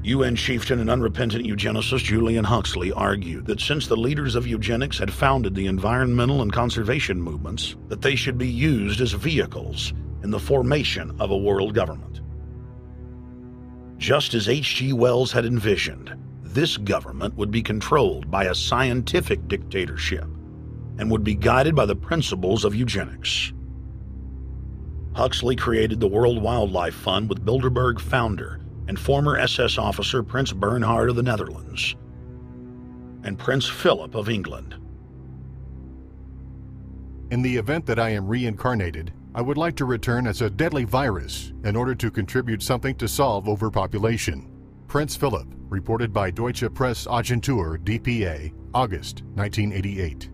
UN chieftain and unrepentant eugenicist Julian Huxley argued that since the leaders of eugenics had founded the environmental and conservation movements, that they should be used as vehicles in the formation of a world government. Just as H.G. Wells had envisioned, this government would be controlled by a scientific dictatorship and would be guided by the principles of eugenics. Huxley created the World Wildlife Fund with Bilderberg founder and former SS officer Prince Bernhard of the Netherlands and Prince Philip of England. In the event that I am reincarnated, I would like to return as a deadly virus in order to contribute something to solve overpopulation. Prince Philip, reported by Deutsche Presseagentur DPA, August 1988.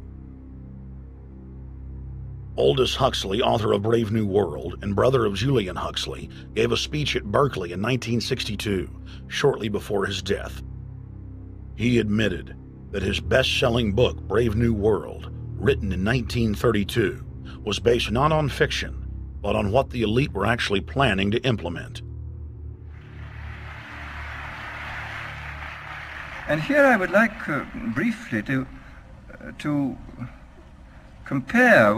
Aldous Huxley, author of Brave New World and brother of Julian Huxley, gave a speech at Berkeley in 1962, shortly before his death. He admitted that his best-selling book, Brave New World, written in 1932, was based not on fiction, but on what the elite were actually planning to implement. And here I would like briefly to compare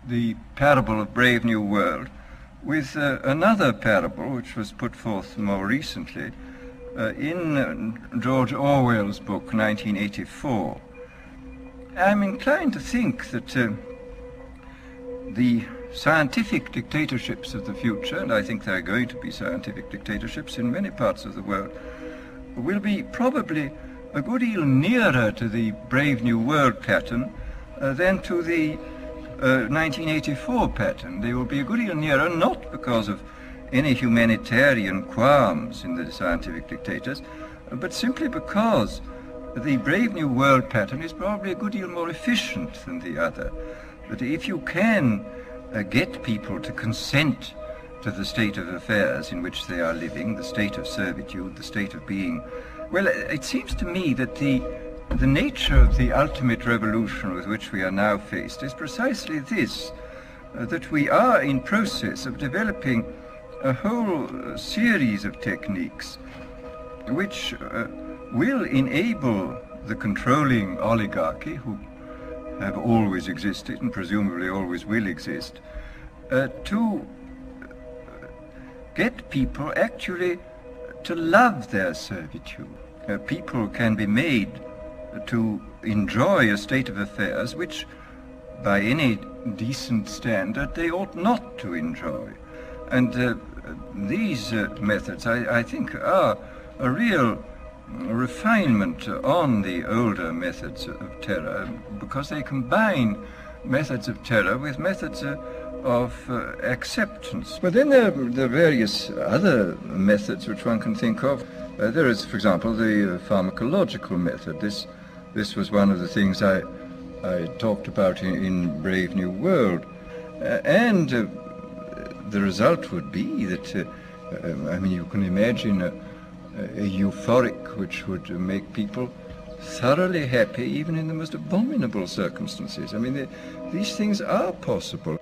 the parable of Brave New World with another parable which was put forth more recently in George Orwell's book 1984. I'm inclined to think that the scientific dictatorships of the future, and I think there are going to be scientific dictatorships in many parts of the world, will be probably a good deal nearer to the Brave New World pattern than to the 1984 pattern. They will be a good deal nearer, not because of any humanitarian qualms in the scientific dictators, but simply because the Brave New World pattern is probably a good deal more efficient than the other. But if you can get people to consent to the state of affairs in which they are living, the state of servitude, the state of being, well, it seems to me that the nature of the ultimate revolution with which we are now faced is precisely this, that we are in process of developing a whole series of techniques which will enable the controlling oligarchy, who have always existed and presumably always will exist, to get people actually to love their servitude. People can be made to enjoy a state of affairs which, by any decent standard, they ought not to enjoy. And these methods, I think, are a real refinement on the older methods of terror, because they combine methods of terror with methods of acceptance. But then there are various other methods which one can think of. There is, for example, the pharmacological method. This was one of the things I talked about in Brave New World. And the result would be that, I mean, you can imagine a euphoric which would make people thoroughly happy even in the most abominable circumstances. I mean, these things are possible.